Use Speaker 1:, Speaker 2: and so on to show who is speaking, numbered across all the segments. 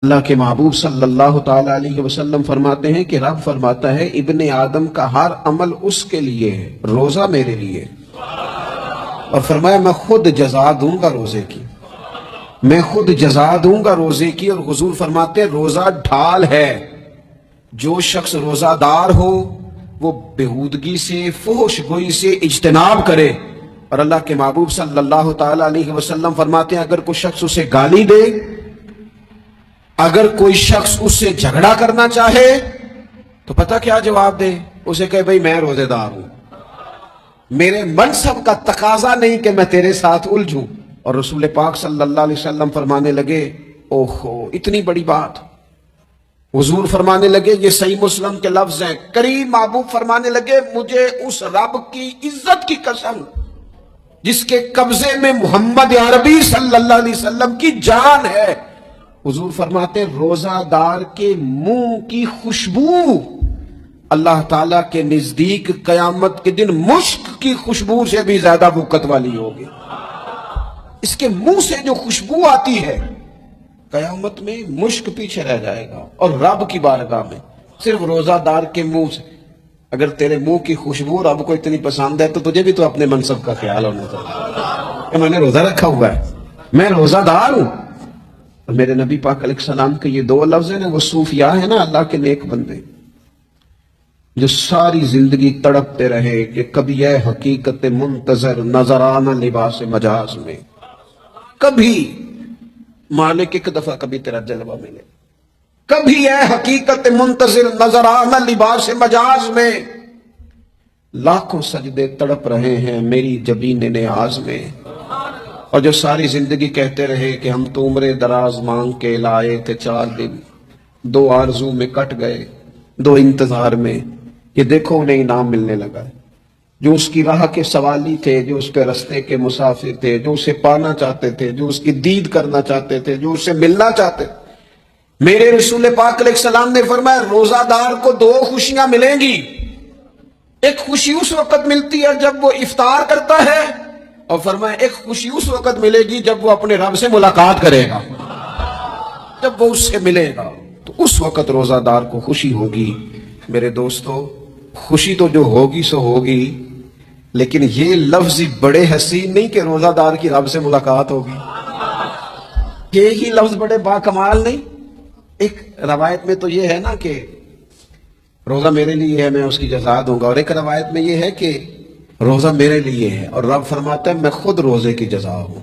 Speaker 1: اللہ کے محبوب صلی اللہ تعالی علیہ وسلم فرماتے ہیں کہ رب فرماتا ہے ابن آدم کا ہر عمل اس کے لیے ہے، روزہ میرے لیے، اور فرمایا میں خود جزا دوں گا روزے کی، میں خود جزا دوں گا روزے کی۔ اور حضور فرماتے ہیں روزہ ڈھال ہے، جو شخص روزہ دار ہو وہ بےہودگی سے، فحش گوئی سے اجتناب کرے۔ اور اللہ کے محبوب صلی اللہ تعالی علیہ وسلم فرماتے ہیں اگر کوئی شخص اسے گالی دے، اگر کوئی شخص اس سے جھگڑا کرنا چاہے تو پتہ کیا جواب دے؟ اسے کہے بھئی میں روزے دار ہوں، میرے منصب کا تقاضا نہیں کہ میں تیرے ساتھ الجھوں۔ اور رسول پاک صلی اللہ علیہ وسلم فرمانے لگے اوہو اتنی بڑی بات۔ حضور فرمانے لگے، یہ صحیح مسلم کے لفظ ہیں، کریم محبوب فرمانے لگے مجھے اس رب کی عزت کی قسم جس کے قبضے میں محمد عربی صلی اللہ علیہ وسلم کی جان ہے، حضور فرماتے ہیں روزہ دار کے منہ کی خوشبو اللہ تعالیٰ کے نزدیک قیامت کے دن مشک کی خوشبو سے بھی زیادہ برکت والی ہوگی۔ اس کے منہ سے جو خوشبو آتی ہے قیامت میں مشک پیچھے رہ جائے گا، اور رب کی بارگاہ میں صرف روزہ دار کے منہ سے اگر تیرے منہ کی خوشبو رب کو اتنی پسند ہے تو تجھے بھی تو اپنے منصب کا خیال ہونا چاہیے کہ میں نے روزہ رکھا ہوا ہے، میں روزہ دار ہوں۔ اور میرے نبی پاک علیہ السلام کے یہ دو لفظ ہیں نا، وہ صوفیاء ہیں نا، اللہ کے نیک بندے جو ساری زندگی تڑپتے رہے کہ کبھی یہ حقیقت منتظر نظر آنا لباس مجاز میں، کبھی مالک ایک دفعہ کبھی تیرا جلوہ ملے، کبھی یہ حقیقت منتظر نظر آنا لباس مجاز میں، لاکھوں سجدے تڑپ رہے ہیں میری جبین نیاز میں، اور جو ساری زندگی کہتے رہے کہ ہم تو عمر دراز مانگ کے لائے تھے 4 دن، 2 آرزو میں کٹ گئے، 2 انتظار میں، یہ دیکھو انہیں انعام ملنے لگا ہے۔ جو اس کی راہ کے سوالی تھے، جو اس کے رستے کے مسافر تھے، جو اسے پانا چاہتے تھے، جو اس کی دید کرنا چاہتے تھے، جو اسے ملنا چاہتے تھے، میرے رسول پاک علیہ السلام نے فرمایا روزہ دار کو 2 خوشیاں ملیں گی۔ ایک خوشی اس وقت ملتی ہے جب وہ افطار کرتا ہے، اور فرمایا ایک خوشی اس وقت ملے گی جب وہ اپنے رب سے ملاقات کرے گا، جب وہ اس سے ملے گا تو اس وقت روزہ دار کو خوشی ہوگی۔ میرے دوستو خوشی تو جو ہوگی سو ہوگی، لیکن یہ لفظ بڑے حسین نہیں کہ روزہ دار کی رب سے ملاقات ہوگی، یہی لفظ بڑے باکمال نہیں؟ ایک روایت میں تو یہ ہے نا کہ روزہ میرے لیے ہے میں اس کی جزا دوں گا، اور ایک روایت میں یہ ہے کہ روزہ میرے لیے ہے اور رب فرماتا ہے میں خود روزے کی جزا ہوں۔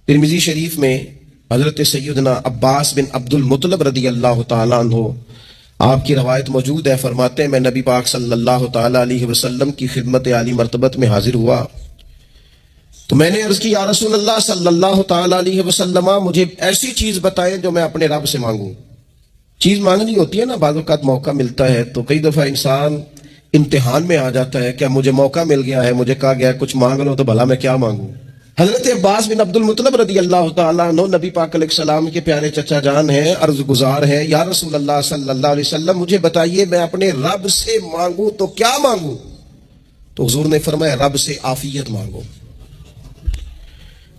Speaker 1: ترمذی شریف میں حضرت سیدنا عباس بن عبد المطلب رضی اللہ تعالیٰ عنہ آپ کی روایت موجود ہے، فرماتے ہیں میں نبی پاک صلی اللہ تعالیٰ علیہ وسلم کی خدمت عالی مرتبت میں حاضر ہوا تو میں نے عرض کی یا رسول اللہ صلی اللہ تعالیٰ علیہ وسلم مجھے ایسی چیز بتائیں جو میں اپنے رب سے مانگوں۔ چیز مانگنی ہوتی ہے نا، بعض اوقات موقع ملتا ہے تو کئی دفعہ انسان امتحان میں آ جاتا ہے، کیا مجھے موقع مل گیا ہے، مجھے کہا گیا کچھ مانگ لو تو بھلا میں کیا مانگوں۔ حضرت عباس بن عبد المطلب رضی اللہ تعالیٰ عنہ نبی پاک علیہ السلام کے پیارے چچا جان ہیں، عرض گزار ہیں یا رسول اللہ صلی اللہ علیہ وسلم مجھے بتائیے میں اپنے رب سے مانگوں تو کیا مانگوں؟ تو حضور نے فرمایا رب سے عافیت مانگو۔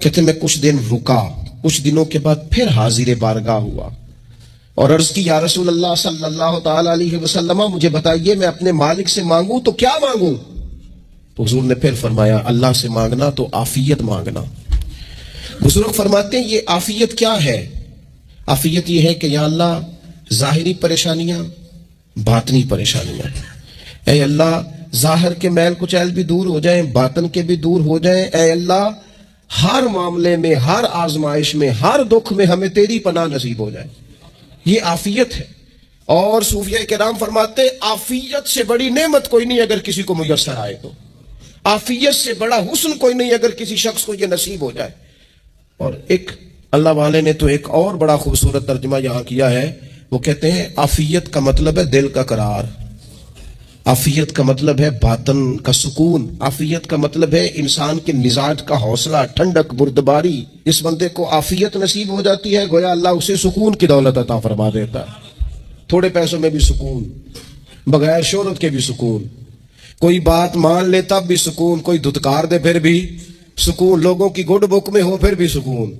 Speaker 1: کہتے میں کچھ دن رکا، کچھ دنوں کے بعد پھر حاضر بارگاہ ہوا اور عرض کی یا رسول اللہ صلی اللہ تعالیٰ علیہ وسلم مجھے بتائیے میں اپنے مالک سے مانگوں تو کیا مانگوں؟ تو حضور نے پھر فرمایا اللہ سے مانگنا تو عافیت مانگنا۔ بزرگ فرماتے ہیں یہ عافیت کیا ہے؟ عافیت یہ ہے کہ یا اللہ ظاہری پریشانیاں، باطنی پریشانیاں، اے اللہ ظاہر کے میل کچیل بھی دور ہو جائیں، باطن کے بھی دور ہو جائیں، اے اللہ ہر معاملے میں، ہر آزمائش میں، ہر دکھ میں ہمیں تیری پناہ نصیب ہو جائے، یہ عافیت ہے۔ اور صوفیاء کرام فرماتے ہیں عافیت سے بڑی نعمت کوئی نہیں اگر کسی کو میسر آئے تو، عافیت سے بڑا حسن کوئی نہیں اگر کسی شخص کو یہ نصیب ہو جائے۔ اور ایک اللہ والے نے تو ایک اور بڑا خوبصورت ترجمہ یہاں کیا ہے، وہ کہتے ہیں عافیت کا مطلب ہے دل کا قرار، عافیت کا مطلب ہے باطن کا سکون، عافیت کا مطلب ہے انسان کے مزاج کا حوصلہ، ٹھنڈک، بردباری۔ اس بندے کو عافیت نصیب ہو جاتی ہے گویا اللہ اسے سکون کی دولت عطا فرما دیتا ہے، تھوڑے پیسوں میں بھی سکون، بغیر شہرت کے بھی سکون، کوئی بات مان لے تب بھی سکون، کوئی دھتکار دے پھر بھی سکون، لوگوں کی گڈ بک میں ہو پھر بھی سکون،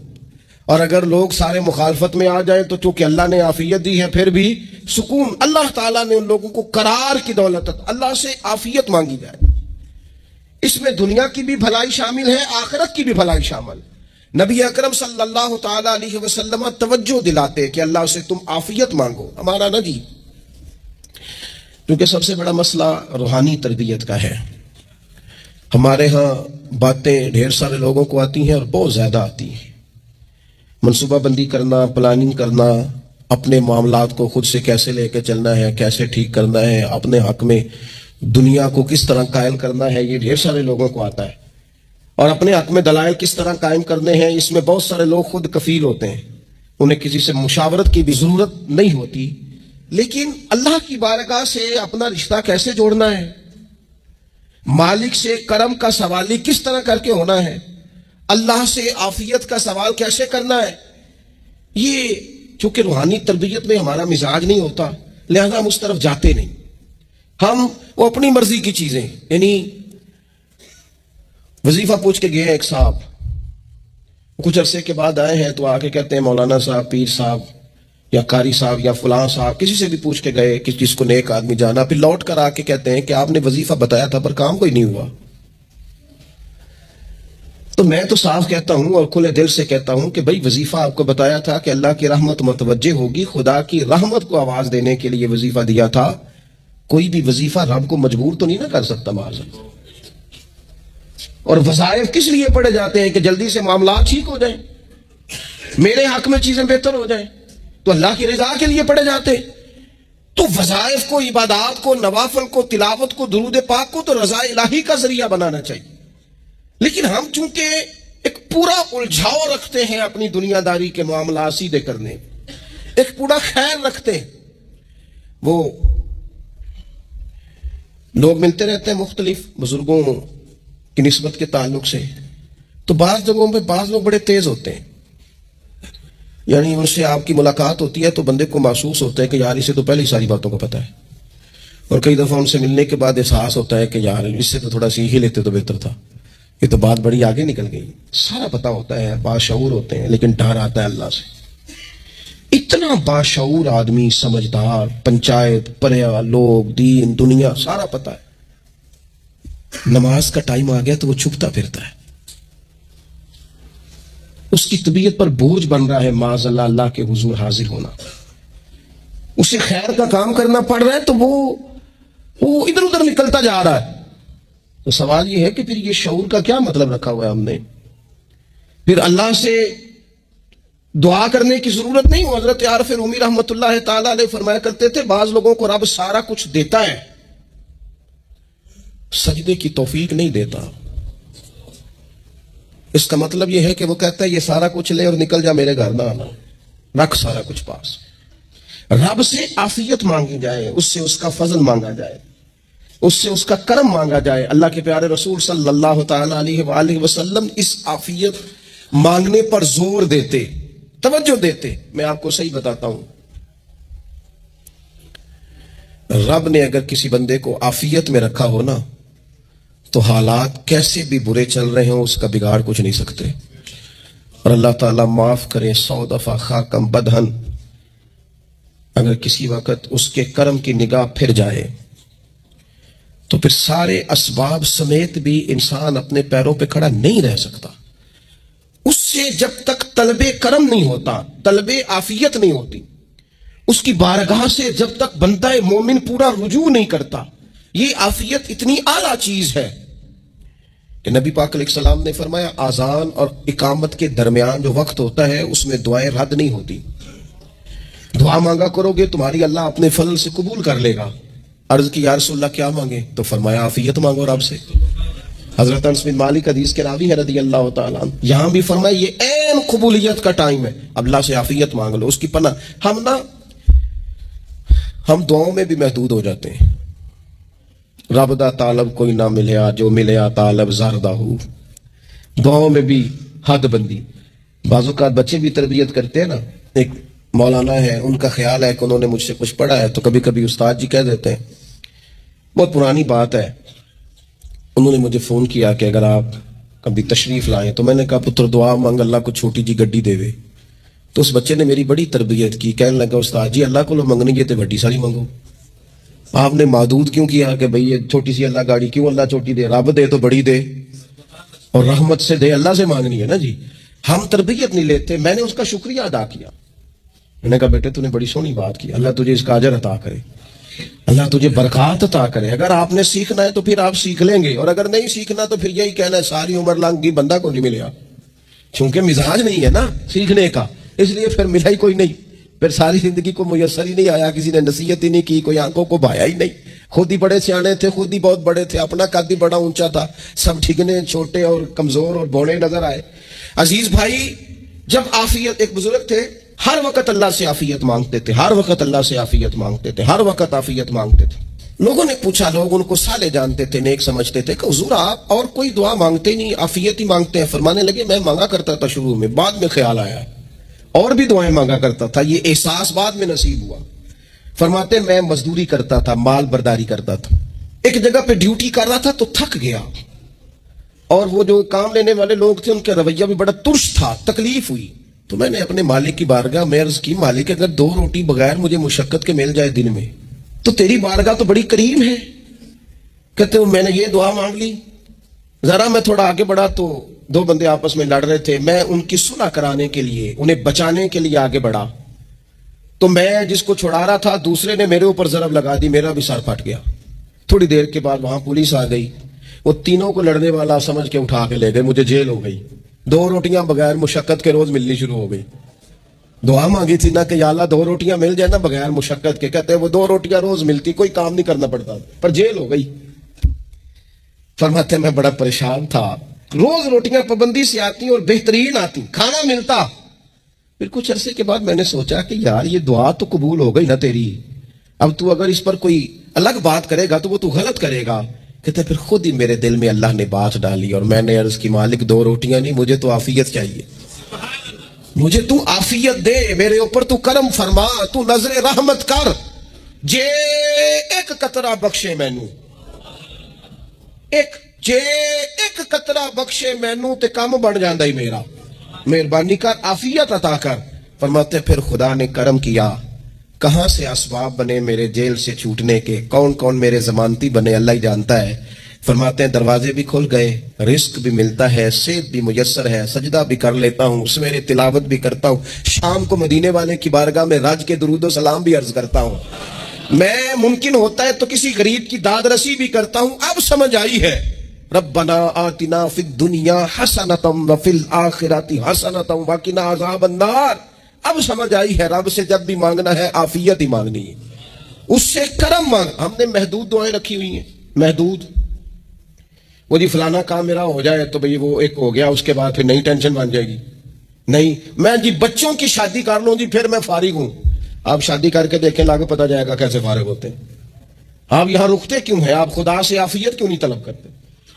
Speaker 2: اور اگر لوگ سارے مخالفت میں آ جائیں تو چونکہ اللہ نے عافیت دی ہے پھر بھی سکون. اللہ تعالیٰ نے ان لوگوں کو قرار کی دولت اللہ سے عافیت مانگی جائے. اس میں دنیا کی بھی بھلائی شامل ہے، آخرت کی بھی بھلائی شامل. نبی اکرم صلی اللہ تعالیٰ علیہ وسلم توجہ دلاتے کہ اللہ سے تم عافیت مانگو. ہمارا نہ جی، کیونکہ سب سے بڑا مسئلہ روحانی تربیت کا ہے. ہمارے ہاں باتیں ڈھیر سارے لوگوں کو آتی ہیں اور بہت زیادہ آتی ہیں. منصوبہ بندی کرنا، پلاننگ کرنا، اپنے معاملات کو خود سے کیسے لے کے چلنا ہے، کیسے ٹھیک کرنا ہے، اپنے حق میں دنیا کو کس طرح قائل کرنا ہے، یہ ڈھیر سارے لوگوں کو آتا ہے. اور اپنے حق میں دلائل کس طرح قائم کرنے ہیں، اس میں بہت سارے لوگ خود کفیل ہوتے ہیں، انہیں کسی سے مشاورت کی بھی ضرورت نہیں ہوتی. لیکن اللہ کی بارگاہ سے اپنا رشتہ کیسے جوڑنا ہے، مالک سے کرم کا سوالی کس طرح کر کے ہونا ہے، اللہ سے عافیت کا سوال کیسے کرنا ہے، یہ چونکہ روحانی تربیت میں ہمارا مزاج نہیں ہوتا، لہذا ہم اس طرف جاتے نہیں. ہم وہ اپنی مرضی کی چیزیں، یعنی وظیفہ پوچھ کے گئے ایک صاحب، کچھ عرصے کے بعد آئے ہیں تو آ کے کہتے ہیں مولانا صاحب، پیر صاحب یا قاری صاحب یا فلاں صاحب، کسی سے بھی پوچھ کے گئے کہ جس کو نیک آدمی جانا، پھر لوٹ کر آ کے کہتے ہیں کہ آپ نے وظیفہ بتایا تھا پر کام کوئی نہیں ہوا. تو میں تو صاف کہتا ہوں اور کھلے دل سے کہتا ہوں کہ بھائی وظیفہ آپ کو بتایا تھا کہ اللہ کی رحمت متوجہ ہوگی، خدا کی رحمت کو آواز دینے کے لیے وظیفہ دیا تھا. کوئی بھی وظیفہ رب کو مجبور تو نہیں نہ کر سکتا معاذ اللہ. اور وظائف کس لیے پڑے جاتے ہیں کہ جلدی سے معاملات ٹھیک ہو جائیں، میرے حق میں چیزیں بہتر ہو جائیں، تو اللہ کی رضا کے لیے پڑے جاتے. تو وظائف کو، عبادات کو، نوافل کو، تلاوت کو، درود پاک کو تو رضا الہی کا ذریعہ بنانا چاہیے. لیکن ہم چونکہ ایک پورا الجھاؤ رکھتے ہیں اپنی دنیا داری کے معاملات سیدھے کرنے، ایک پورا خیر رکھتے ہیں. وہ لوگ ملتے رہتے ہیں مختلف بزرگوں کی نسبت کے تعلق سے، تو بعض جگہوں پہ بعض لوگ بڑے تیز ہوتے ہیں، یعنی ان سے آپ کی ملاقات ہوتی ہے تو بندے کو محسوس ہوتا ہے کہ یار اسے تو پہلے ہی ساری باتوں کو پتہ ہے. اور کئی دفعہ ان سے ملنے کے بعد احساس ہوتا ہے کہ یار اس سے تو تھوڑا سیکھ ہی لیتے تو بہتر تھا، یہ تو بات بڑی آگے نکل گئی. سارا پتہ ہوتا ہے، باشعور ہوتے ہیں، لیکن ڈر آتا ہے اللہ سے. اتنا باشعور آدمی، سمجھدار، پنچایت، پریا، لوگ، دین، دنیا سارا پتہ ہے، نماز کا ٹائم آ گیا تو وہ چھپتا پھرتا ہے. اس کی طبیعت پر بوجھ بن رہا ہے معاذ اللہ اللہ کے حضور حاضر ہونا. اسے خیر کا کام کرنا پڑ رہا ہے تو وہ ادھر ادھر نکلتا جا رہا ہے. تو سوال یہ ہے کہ پھر یہ شعور کا کیا مطلب رکھا ہوا ہے ہم نے؟ پھر اللہ سے دعا کرنے کی ضرورت نہیں. حضرت عارف رومی رحمۃ اللہ تعالی علیہ فرمایا کرتے تھے بعض لوگوں کو رب سارا کچھ دیتا ہے، سجدے کی توفیق نہیں دیتا. اس کا مطلب یہ ہے کہ وہ کہتا ہے یہ سارا کچھ لے اور نکل جا، میرے گھر نہ آنا، رکھ سارا کچھ پاس. رب سے عافیت مانگی جائے، اس سے اس کا فضل مانگا جائے، اس سے اس کا کرم مانگا جائے. اللہ کے پیارے رسول صلی اللہ تعالی علیہ وآلہ وسلم اس عافیت مانگنے پر زور دیتے، توجہ دیتے. میں آپ کو صحیح بتاتا ہوں، رب نے اگر کسی بندے کو عافیت میں رکھا ہو نا تو حالات کیسے بھی برے چل رہے ہوں اس کا بگاڑ کچھ نہیں سکتے. اور اللہ تعالیٰ معاف کرے 100 دفعہ خاکم بدہن، اگر کسی وقت اس کے کرم کی نگاہ پھر جائے تو پھر سارے اسباب سمیت بھی انسان اپنے پیروں پہ کھڑا نہیں رہ سکتا. اس سے جب تک طلب کرم نہیں ہوتا، طلب عافیت نہیں ہوتی، اس کی بارگاہ سے جب تک بندہ مومن پورا رجوع نہیں کرتا، یہ عافیت اتنی اعلیٰ چیز ہے کہ نبی پاک علیہ السلام نے فرمایا آذان اور اقامت کے درمیان جو وقت ہوتا ہے اس میں دعائیں رد نہیں ہوتی. دعا مانگا کرو گے تمہاری اللہ اپنے فضل سے قبول کر لے گا. عرض کی یا رسول اللہ کیا مانگے؟ تو فرمایا عافیت مانگو رب سے. حضرت انس بن مالک حدیث کے راوی ہے رضی اللہ تعالیٰ عنہ، یہاں بھی فرمایا یہ عین قبولیت کا ٹائم ہے، اب اللہ سے عافیت مانگ لو، اس کی پناہ. ہم دعاؤں میں بھی محدود ہو جاتے ہیں. رب دا طالب کوئی نہ ملیا، جو ملیا طالب زردہ ہو. دعاؤں میں بھی حد بندی. بعض اوقات بچے بھی تربیت کرتے ہیں نا. ایک مولانا ہے، ان کا خیال ہے کہ انہوں نے مجھ سے کچھ پڑھا ہے تو کبھی کبھی استاد جی کہہ دیتے ہیں، بہت پرانی بات ہے، انہوں نے مجھے فون کیا کہ اگر آپ کبھی تشریف لائیں، تو میں نے کہا پتر دعا مانگ اللہ کو چھوٹی جی گڈی دے وے. تو اس بچے نے میری بڑی تربیت کی، کہنے لگا استاد جی اللہ کو منگنی ہے تو بڑی ساری منگو، آپ نے محدود کیوں کیا کہ بھئی یہ چھوٹی سی اللہ گاڑی کیوں اللہ چھوٹی دے، رب دے تو بڑی دے اور رحمت سے دے، اللہ سے مانگنی ہے نا جی۔ ہم تربیت نہیں لیتے۔ میں نے اس کا شکریہ ادا کیا، میں نے کہا بیٹے تو نے بڑی سونی بات کی، اللہ تجھے اس کا اجر عطا کرے، اللہ تجھے برکات عطا کرے۔ اگر آپ نے سیکھنا ہے تو پھر آپ سیکھ لیں گے، اور اگر نہیں سیکھنا تو پھر یہی کہنا ہے ساری عمر لنگ گئی بندہ کو نہیں ملیا، چونکہ مزاج نہیں ہے نا سیکھنے کا، اس لیے پھر ملا ہی کوئی نہیں، پھر ساری زندگی کو میسر ہی نہیں آیا، کسی نے نصیحت ہی نہیں کی، کوئی آنکھوں کو بھایا ہی نہیں، خود ہی بڑے سیانے تھے، خود ہی بہت بڑے تھے، اپنا قد بھی بڑا اونچا تھا، سب ٹھگنے چھوٹے اور کمزور اور بوڑے نظر آئے۔ عزیز بھائی، جب عافیت، ایک بزرگ تھے ہر وقت اللہ سے عافیت مانگتے تھے، ہر وقت اللہ سے عافیت مانگتے تھے، ہر وقت عافیت مانگتے تھے۔ لوگوں نے پوچھا، لوگ ان کو صالح جانتے تھے، نیک سمجھتے تھے، کہ حضور آپ اور کوئی دعا مانگتے نہیں، عافیت ہی مانگتے ہیں۔ فرمانے لگے میں مانگا کرتا تھا شروع میں، بعد میں خیال آیا اور بھی دعائیں مانگا کرتا تھا، یہ احساس بعد میں نصیب ہوا۔ فرماتے میں مزدوری کرتا تھا، مال برداری کرتا تھا، ایک جگہ پہ ڈیوٹی کر رہا تھا تو تھک گیا، اور وہ جو کام لینے والے لوگ تھے ان کا رویہ بھی بڑا ترس تھا، تکلیف ہوئی، تو میں نے اپنے مالک کی بارگاہ میں عرض کی، مالک اگر 2 روٹی بغیر مجھے مشقت کے مل جائے دن میں تو تیری بارگاہ تو بڑی کریم ہے۔ کہتے ہو میں نے یہ دعا مانگ لی، ذرا میں تھوڑا آگے بڑھا تو 2 بندے آپس میں لڑ رہے تھے، میں ان کی صلح کرانے کے لیے، انہیں بچانے کے لیے آگے بڑھا، تو میں جس کو چھڑا رہا تھا دوسرے نے میرے اوپر ضرب لگا دی، میرا بھی سر پھٹ گیا۔ تھوڑی دیر کے بعد وہاں پولیس آ گئی، وہ تینوں کو لڑنے والا سمجھ کے اٹھا کے لے گئے، مجھے جیل ہو گئی۔ 2 روٹیاں بغیر مشقت کے روز ملنی شروع ہو گئی۔ دعا مانگی تھی نا کہ یا اللہ 2 روٹیاں مل جائے نا بغیر مشقت کے، کہتے ہیں وہ 2 روٹیاں روز ملتی، کوئی کام نہیں کرنا پڑتا، پر جیل ہو گئی۔ فرماتے میں بڑا پریشان تھا، روز روٹیاں پابندی سے آتی اور بہترین آتی، کھانا ملتا۔ پھر کچھ عرصے کے بعد میں نے سوچا کہ یار یہ دعا تو قبول ہو گئی نا تیری، اب تو اگر اس پر کوئی الگ بات کرے گا تو وہ تو غلط کرے گا۔ کہتے پھر خود ہی میرے دل میں اللہ نے بات ڈالی اور میں نے عرض کی، مالک 2 روٹیاں نہیں، مجھے تو عافیت چاہیے، مجھے تو عافیت دے، میرے اوپر تو کرم فرما، تو نظر رحمت کر، جے ایک قطرہ بخشے مینوں، جے ایک قطرہ بخشے مینوں تے کام بن جاندا ہی میرا، مہربانی کر عافیت عطا کر۔ فرماتے پھر خدا نے کرم کیا، کہاں سے اسباب بنے میرے جیل سے چھوٹنے کے، کون کون میرے ضمانتی بنے اللہ ہی جانتا ہے۔ فرماتے ہیں دروازے بھی کھل گئے، رزق بھی ملتا ہے، صحت بھی میسر ہے، سجدہ بھی کر لیتا ہوں، سویرے تلاوت بھی کرتا ہوں، شام کو مدینے والے کی بارگاہ میں راج کے درود و سلام بھی عرض کرتا ہوں، میں ممکن ہوتا ہے تو کسی غریب کی داد رسی بھی کرتا ہوں۔ اب سمجھ آئی ہے، ربنا آتنا فی الدنیا حسنۃ وفی الآخرۃ حسنۃ وقنا عذاب النار۔ اب سمجھ آئی ہے رب سے جب بھی مانگنا ہے عافیت ہی مانگنی ہے، اس سے کرم مانگ۔ ہم نے محدود دعائیں رکھی ہوئی ہیں، محدود، وہ جی فلانا کام میرا ہو جائے تو بھئی وہ ایک ہو گیا، اس کے بعد پھر نئی ٹینشن بن جائے گی، نہیں میں جی بچوں کی شادی کر لوں جی پھر میں فارغ ہوں۔ آپ شادی کر کے دیکھیں، لاگو پتہ جائے گا کیسے فارغ ہوتے ہیں۔ آپ یہاں رکتے کیوں ہیں؟ آپ خدا سے عافیت کیوں نہیں طلب کرتے؟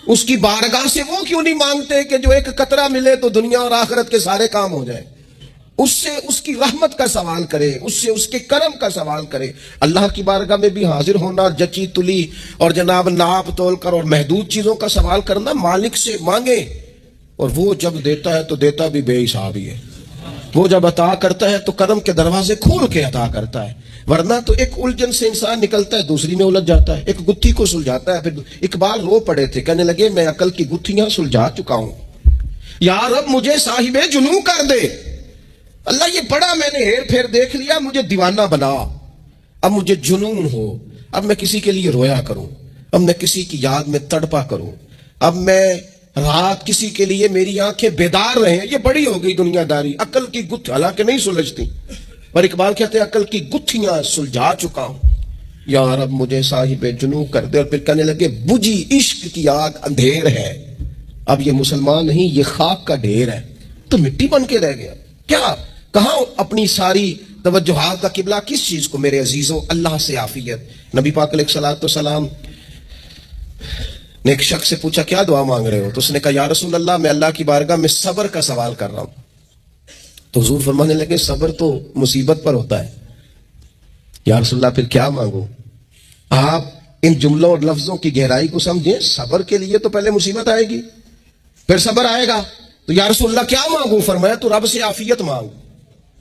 Speaker 2: اس کی بارگاہ سے وہ کیوں نہیں مانگتے کہ جو ایک قطرہ ملے تو دنیا اور آخرت کے سارے کام ہو جائے؟ اس سے اس کی رحمت کا سوال کرے، اس سے اس کے کرم کا سوال کرے۔ اللہ کی بارگاہ میں بھی حاضر ہونا، جچی تلی اور جناب ناپ تول کر اور محدود چیزوں کا سوال کرنا، مالک سے مانگے، اور وہ جب دیتا ہے تو دیتا بھی بے حساب ہی ہے، وہ جب عطا کرتا ہے تو کرم کے دروازے کھول کے عطا کرتا ہے، ورنہ تو ایک الجھن سے انسان نکلتا ہے دوسری میں الجھ جاتا ہے، ایک گتھی کو سلجھاتا ہے۔ پھر اقبال رو پڑے تھے، کہنے لگے میں عقل کی گتھیاں سلجھا چکا ہوں، یا رب مجھے صاحب جنوں کر دے، اللہ یہ بڑا میں نے ہیر پھیر دیکھ لیا، مجھے دیوانہ بنا، اب مجھے جنون ہو، اب میں کسی کے لیے رویا کروں، اب میں کسی کی یاد میں تڑپا کروں، اب میں رات کسی کے لیے میری آنکھیں بیدار رہیں۔ یہ بڑی ہو گئی دنیا داری، عقل کی گتھی حالانکہ نہیں سلجھتی، پر اقبال کہتے ہیں عقل کی گتھیاں سلجھا چکا ہوں، یا رب مجھے صاحب جنوں کر دے۔ اور پھر کہنے لگے بجھی عشق کی آگ اندھیر ہے، اب یہ مسلمان نہیں یہ خاک کا ڈھیر ہے، تو مٹی بن کے رہ گیا کیا؟ کہاں اپنی ساری توجہات کا قبلہ کس چیز کو؟ میرے عزیزوں اللہ سے عافیت۔ نبی پاک علیہ الصلوۃ والسلام نے ایک شخص سے پوچھا کیا دعا مانگ رہے ہو؟ تو اس نے کہا یا رسول اللہ میں اللہ کی بارگاہ میں صبر کا سوال کر رہا ہوں۔ تو حضور فرمانے لگے صبر تو مصیبت پر ہوتا ہے۔ یا رسول اللہ پھر کیا مانگو؟ آپ ان جملوں اور لفظوں کی گہرائی کو سمجھیں، صبر کے لیے تو پہلے مصیبت آئے گی پھر صبر آئے گا، تو یا رسول اللہ کیا مانگوں؟ فرمایا تو رب سے عافیت مانگ،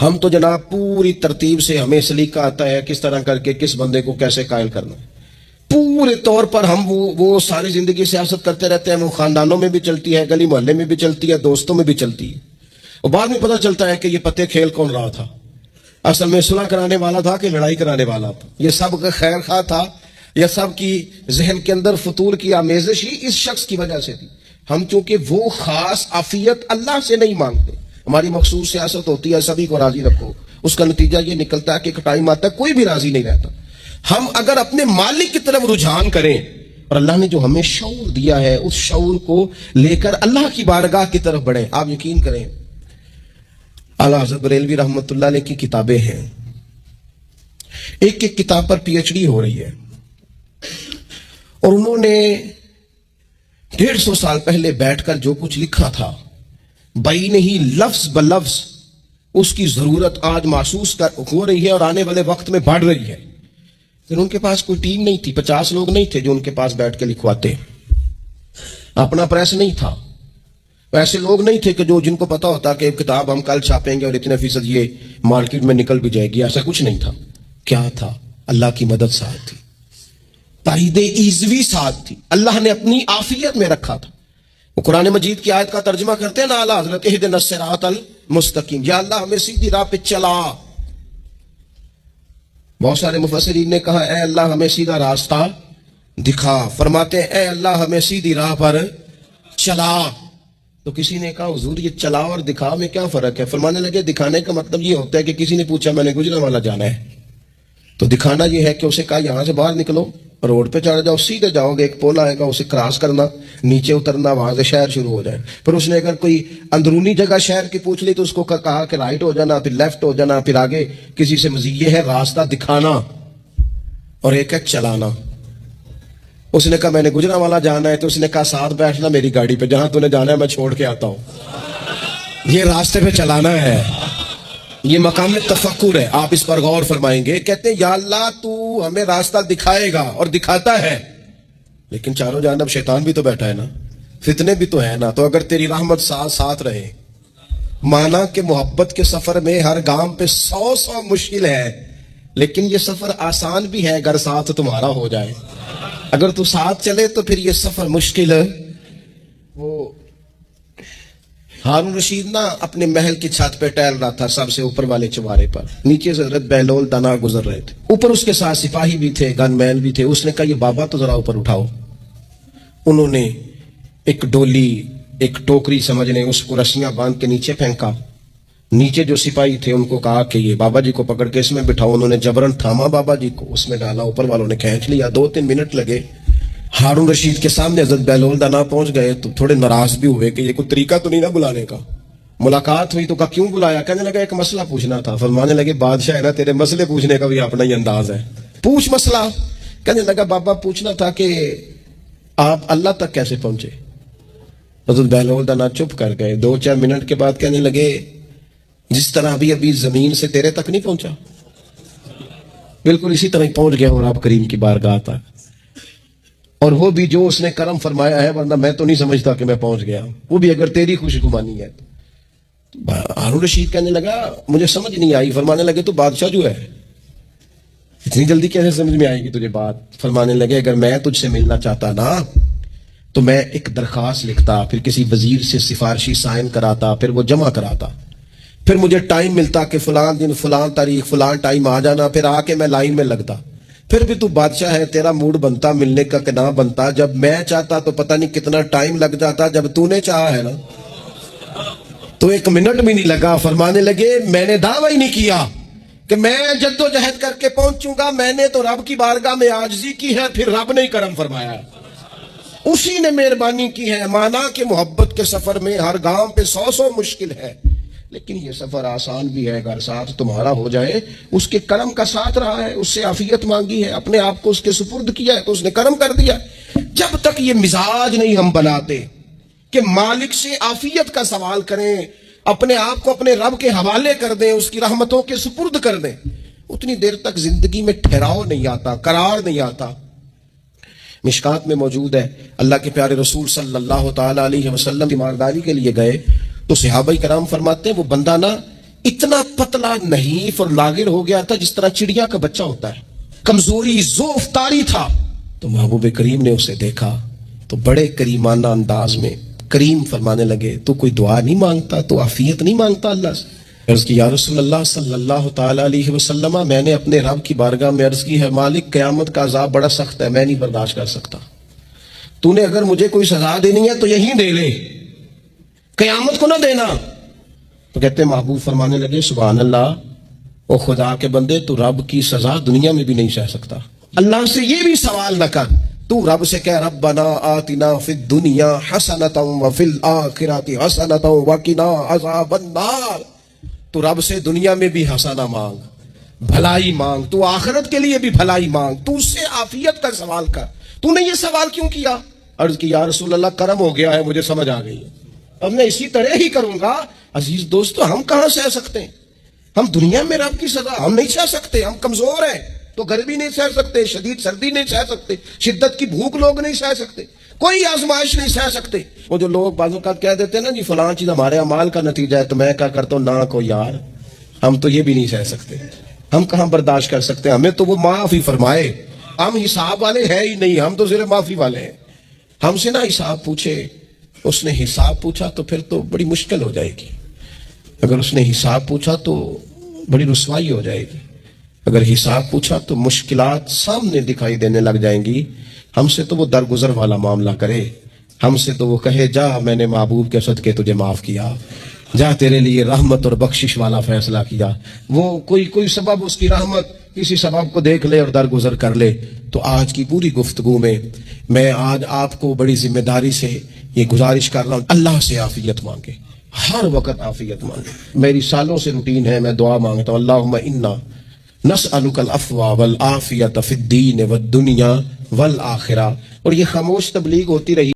Speaker 2: ہم تو جناب پوری ترتیب سے ہمیں سلیقہ آتا ہے کس طرح کر کے کس بندے کو کیسے قائل کرنا ہے. پورے طور پر ہم وہ ساری زندگی سیاست کرتے رہتے ہیں. وہ خاندانوں میں بھی چلتی ہے, گلی محلے میں بھی چلتی ہے, دوستوں میں بھی چلتی ہے, اور بعد میں پتہ چلتا ہے کہ یہ پتے کھیل کون رہا تھا, اصل میں صلح کرانے والا تھا کہ لڑائی کرانے والا تھا. یہ سب کا خیر خواہ تھا, یہ سب کی ذہن کے اندر فطور کی آمیزش ہی اس شخص کی وجہ سے تھی. ہم چونکہ وہ خاص عافیت اللہ سے نہیں مانگتے, ہماری مخصوص سیاست ہوتی ہے سبھی کو راضی رکھو, اس کا نتیجہ یہ نکلتا ہے کہ ایک ٹائم آتا ہے کوئی بھی راضی نہیں رہتا. ہم اگر اپنے مالک کی طرف رجحان کریں اور اللہ نے جو ہمیں شعور دیا ہے اس شعور کو لے کر اللہ کی بارگاہ کی طرف بڑھیں. آپ یقین کریں اعلیٰ حضرت بریلوی رحمۃ اللہ علیہ کی کتابیں ہیں, ایک ایک کتاب پر پی ایچ ڈی ہو رہی ہے, اور انہوں نے 150 سال پہلے بیٹھ کر جو کچھ لکھا تھا بئی نہیں لفظ بلفظ اس کی ضرورت آج محسوس ہو رہی ہے اور آنے والے وقت میں بڑھ رہی ہے. پھر ان کے پاس کوئی ٹیم نہیں تھی, 50 لوگ نہیں تھے جو ان کے پاس بیٹھ کے لکھواتے, اپنا پریس نہیں تھا, ایسے لوگ نہیں تھے کہ جن کو پتا ہوتا کہ کتاب ہم کل چھاپیں گے اور اتنے فیصد یہ مارکیٹ میں نکل بھی جائے گی. ایسا کچھ نہیں تھا. کیا تھا؟ اللہ کی مدد ساتھ تھی, تائید ایزوی ساتھ تھی, اللہ نے اپنی عافیت میں رکھا تھا. وہ قرآن مجید کی آیت کا ترجمہ کرتے ہیں نا اعلیٰ حضرت اہدنا الصراط المستقیم, یا اللہ ہمیں سیدھی راہ پہ چلا. بہت سارے مفسرین نے کہا اے اللہ ہمیں سیدھا راستہ دکھا, فرماتے ہیں اے اللہ ہمیں سیدھی راہ پر چلا. تو کسی نے کہا حضور یہ چلا اور دکھا میں کیا فرق ہے؟ فرمانے لگے دکھانے کا مطلب یہ ہوتا ہے کہ کسی نے پوچھا میں نے گجرانوالہ جانا ہے, تو دکھانا یہ ہے کہ اسے کہا یہاں سے باہر نکلو, روڈ پہ چڑھ جاؤ, سیدھے جاؤ گے, ایک پول آئے گا اسے کراس کرنا, نیچے اترنا, وہاں سے شہر شروع ہو جائے. پھر اس نے اگر کوئی اندرونی جگہ شہر کی پوچھ لی تو اس کو کہا کہ رائٹ ہو جانا, پھر لیفٹ ہو جانا, پھر آگے کسی سے مزید. یہ ہے راستہ دکھانا, اور ایک ہے چلانا. اس نے کہا میں نے گجرانوالہ جانا ہے, تو اس نے کہا ساتھ بیٹھنا میری گاڑی پہ, جہاں تو نے جانا ہے میں چھوڑ کے آتا ہوں. یہ راستے پہ چلانا ہے, یہ مقام تفکر ہے. آپ اس پر غور فرمائیں گے. کہتے ہیں یا اللہ تو ہمیں راستہ دکھائے گا, اور دکھاتا ہے, لیکن چاروں جانب شیطان بھی تو بیٹھا ہے نا, فتنے بھی تو ہے نا. تو اگر تیری رحمت ساتھ رہے, مانا کہ محبت کے سفر میں ہر گام پہ 100 مشکل ہے, لیکن یہ سفر آسان بھی ہے اگر ساتھ تمہارا ہو جائے. اگر تو ساتھ چلے تو پھر یہ سفر مشکل ہے. وہ ہارون رشید نا اپنے محل کی چھت پہ ٹہل رہا تھا, سب سے اوپر والے چوارے پر, نیچے سے حضرت بہلول دانا گزر رہے تھے, اوپر اس کے ساتھ سپاہی بھی تھے, گن محل بھی تھے. اس نے کہا یہ بابا تو ذرا اوپر اٹھاؤ. انہوں نے ایک ڈولی, ایک ٹوکری سمجھ لیں, اس کو رسیاں باندھ کے نیچے پھینکا. نیچے جو سپاہی تھے ان کو کہا کہ یہ بابا جی کو پکڑ کے اس میں بٹھاؤ. انہوں نے جبرن تھاما بابا جی کو, اس میں ڈالا, اوپر والوں نے کھینچ لیا. 2-3 منٹ لگے. ہارون رشید کے سامنے حضرت بہلول دانا پہنچ گئے تو تھوڑے ناراض بھی ہوئے کہ یہ کوئی طریقہ تو نہیں نا بلانے کا. ملاقات ہوئی تو کہا کیوں بلایا؟ کہنے لگا ایک مسئلہ پوچھنا تھا. فرمانے لگے بادشاہ ہے نا, تیرے مسئلے پوچھنے کا بھی اپنا ہی انداز ہے, پوچھ مسئلہ. کہنے لگا بابا پوچھنا تھا کہ آپ اللہ تک کیسے پہنچے؟ حضرت بہلول دانا چپ کر گئے. 2-4 منٹ کے بعد کہنے لگے جس طرح ابھی زمین سے تیرے تک نہیں پہنچا, بالکل اسی طرح پہنچ گیا اور آپ کریم کی بارگاہ تک. اور وہ بھی جو اس نے کرم فرمایا ہے, ورنہ میں تو نہیں سمجھتا کہ میں پہنچ گیا, وہ بھی اگر تیری خوش گمانی ہے. ہارون رشید کہنے لگا مجھے سمجھ نہیں آئی. فرمانے لگے تو بادشاہ جو ہے اتنی جلدی کیسے سمجھ میں آئے گی تجھے بات؟ فرمانے لگے اگر میں تجھ سے ملنا چاہتا نا تو میں ایک درخواست لکھتا, پھر کسی وزیر سے سفارشی سائن کراتا, پھر وہ جمع کراتا, پھر مجھے ٹائم ملتا کہ فلان دن فلان تاریخ فلان ٹائم آ جانا, پھر آ کے میں لائن میں لگتا. پھر بھی تو بادشاہ ہے, تیرا موڈ بنتا ملنے کا کہ نہ بنتا. جب میں چاہتا تو پتہ نہیں کتنا ٹائم لگ جاتا, جب تو نے چاہا ہے نا تو 1 منٹ بھی نہیں لگا. فرمانے لگے میں نے دعویٰ ہی نہیں کیا کہ میں جدوجہد کر کے پہنچوں گا, میں نے تو رب کی بارگاہ میں عاجزی کی ہے, پھر رب نے ہی کرم فرمایا, اسی نے مہربانی کی ہے. مانا کہ محبت کے سفر میں ہر گام پہ 100 مشکل ہے, لیکن یہ سفر آسان بھی ہے اگر ساتھ تمہارا ہو جائے. اس کے کرم کا ساتھ رہا ہے, اس سے عافیت مانگی ہے, اپنے آپ کو اس کے سپرد کیا ہے تو اس نے کرم کر دیا. جب تک یہ مزاج نہیں ہم بناتے کہ مالک سے عافیت کا سوال کریں, اپنے آپ کو اپنے رب کے حوالے کر دیں, اس کی رحمتوں کے سپرد کر دیں, اتنی دیر تک زندگی میں ٹھہراؤ نہیں آتا, قرار نہیں آتا. مشکات میں موجود ہے, اللہ کے پیارے رسول صلی اللہ تعالی علیہ وسلم تیمارداری کے لیے گئے تو صحابہ کرام فرماتے ہیں وہ بندہ نا اتنا پتلا نحیف اور لاغر ہو گیا تھا جس طرح چڑیا کا بچہ ہوتا ہے، کمزوری ضعف طاری تھا. تو محبوب کریم نے اسے دیکھا تو بڑے کریمانہ انداز میں کریم فرمانے لگے، تو کوئی دعا نہیں مانگتا، تو عافیت نہیں مانگتا اللہ سے؟ عرض کی یا رسول اللہ صلی اللہ تعالی علیہ وسلم، میں نے اپنے رب کی بارگاہ میں عرض کی ہے مالک قیامت کا عذاب بڑا سخت ہے، میں نہیں برداشت کر سکتا، تو نے اگر مجھے کوئی سزا دینی ہے تو یہی دے لے، قیامت کو نہ دینا. تو کہتے ہیں محبوب فرمانے لگے سبحان اللہ، او خدا کے بندے تو رب کی سزا دنیا میں بھی نہیں سہ سکتا. اللہ سے یہ بھی سوال نہ کر، تو رب سے کہہ ربنا آتنا فی الدنیا حسنۃ وفی الآخرۃ حسنۃ وقنا عذاب النار. تو رب سے دنیا میں بھی حسنہ مانگ، بھلائی مانگ، تو آخرت کے لیے بھی بھلائی مانگ، تو اس سے عافیت کا سوال کر. تو نے یہ سوال کیوں کیا؟ عرض کی یا رسول اللہ کرم ہو گیا ہے، مجھے سمجھ آ گئی ہے، اب میں اسی طرح ہی کروں گا. عزیز دوستو، ہم کہاں سہ سکتے ہیں؟ ہم دنیا میں رب کی سزا ہم نہیں سہ سکتے، ہم کمزور ہیں تو گرمی نہیں سہ سکتے، شدید سردی نہیں سہ سکتے، شدت کی بھوک لوگ نہیں سہ سکتے، کوئی آزمائش نہیں سہ سکتے. وہ جو لوگ بعض اوقات کہہ دیتے ہیں نا جی فلاں چیز ہمارے اعمال کا نتیجہ ہے، تو میں کیا کرتا ہوں، نہ کو یار ہم تو یہ بھی نہیں سہ سکتے، ہم کہاں برداشت کر سکتے، ہمیں تو وہ معاف ہی فرمائے. ہم حساب والے ہیں ہی نہیں، ہم تو صرف معافی والے ہیں. ہم سے نہ حساب پوچھے، اس نے حساب پوچھا تو پھر تو بڑی مشکل ہو جائے گی. اگر اس نے حساب پوچھا تو بڑی رسوائی ہو جائے گی، اگر حساب پوچھا تو مشکلات سامنے دکھائی دینے لگ جائیں گی. ہم سے تو وہ درگزر والا معاملہ کرے، ہم سے تو وہ کہے جا میں نے محبوب کے صدقے تجھے معاف کیا، جا تیرے لیے رحمت اور بخشش والا فیصلہ کیا. وہ کوئی سبب اس کی رحمت کسی سبب کو دیکھ لے اور درگزر کر لے. تو آج کی پوری گفتگو میں آج آپ کو بڑی ذمہ داری سے یہ گزارش کر رہا ہوں، اللہ سے عافیت مانگے، ہر وقت عافیت مانگے. میری سالوں سے روٹین ہے، میں دعا مانگتا ہوں اللہم انا نسألک العفو والعافیت فی الدین والدنیا والآخرہ. اور یہ خاموش تبلیغ ہوتی رہی.